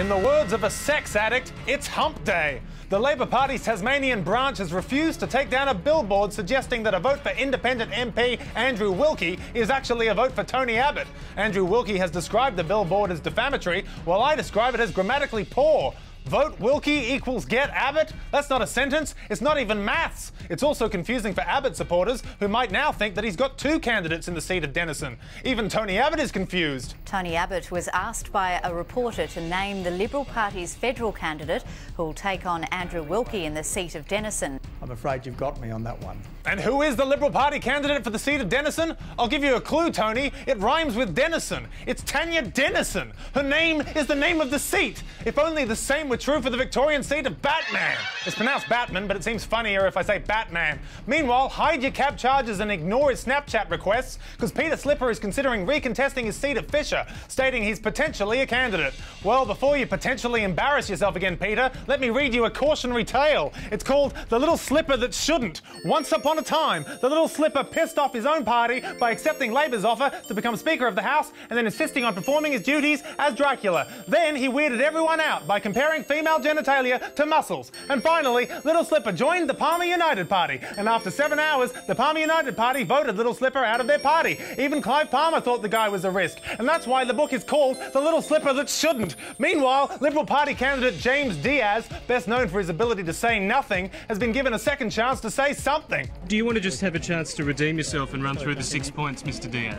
In the words of a sex addict, it's hump day. The Labor Party's Tasmanian branch has refused to take down a billboard suggesting that a vote for independent MP Andrew Wilkie is actually a vote for Tony Abbott. Andrew Wilkie has described the billboard as defamatory, while I describe it as grammatically poor. Vote Wilkie equals get Abbott? That's not a sentence. It's not even maths. It's also confusing for Abbott supporters who might now think that he's got two candidates in the seat of Denison. Even Tony Abbott is confused. Tony Abbott was asked by a reporter to name the Liberal Party's federal candidate who will take on Andrew Wilkie in the seat of Denison. I'm afraid you've got me on that one. And who is the Liberal Party candidate for the seat of Denison? I'll give you a clue, Tony. It rhymes with Denison. It's Tanya Denison. Her name is the name of the seat. If only the same were true for the Victorian seat of Batman. It's pronounced Batman, but it seems funnier if I say Batman. Meanwhile, hide your cab charges and ignore his Snapchat requests, because Peter Slipper is considering recontesting his seat at Fisher, stating he's potentially a candidate. Well, before you potentially embarrass yourself again, Peter, let me read you a cautionary tale. It's called The Little Slipper That Shouldn't. Once upon a time, the little slipper pissed off his own party by accepting Labor's offer to become Speaker of the House and then insisting on performing his duties as Dracula. Then he weirded everyone out by comparing female genitalia to muscles. And finally, Little Slipper joined the Palmer United Party. And after 7 hours, the Palmer United Party voted Little Slipper out of their party. Even Clive Palmer thought the guy was a risk. And that's why the book is called The Little Slipper That Shouldn't. Meanwhile, Liberal Party candidate Jaymes Diaz, best known for his ability to say nothing, has been given a second chance to say something. Do you want to just have a chance to redeem yourself and run through the 6 points, Mr. Diaz?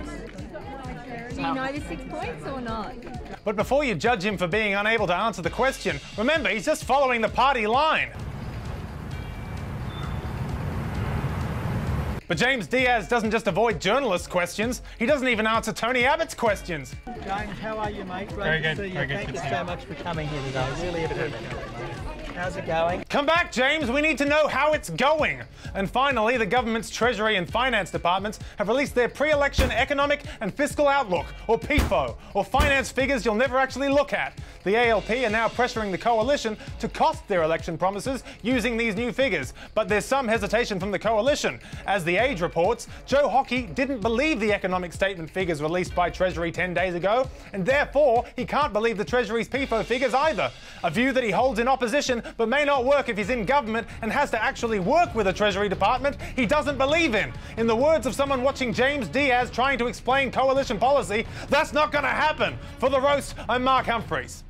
Do you know the 6 points or not? But before you judge him for being unable to answer the question, remember, he's just following the party line. But Jaymes Diaz doesn't just avoid journalists' questions, he doesn't even answer Tony Abbott's questions. James, how are you, mate? Very good. To see you. Very good. Thank you so much for coming here today. Really appreciate it. How's it going? Come back, James. We need to know how it's going. And finally, the government's Treasury and Finance departments have released their pre-election economic and fiscal outlook, or PEFO, or finance figures you'll never actually look at. The ALP are now pressuring the coalition to cost their election promises using these new figures. But there's some hesitation from the coalition. As The Age reports, Joe Hockey didn't believe the economic statement figures released by Treasury 10 days ago, and therefore he can't believe the Treasury's PEFO figures either. A view that he holds in opposition, but may not work if he's in government and has to actually work with a Treasury department he doesn't believe in. In the words of someone watching Jaymes Diaz trying to explain coalition policy, that's not going to happen. For The Roast, I'm Mark Humphreys.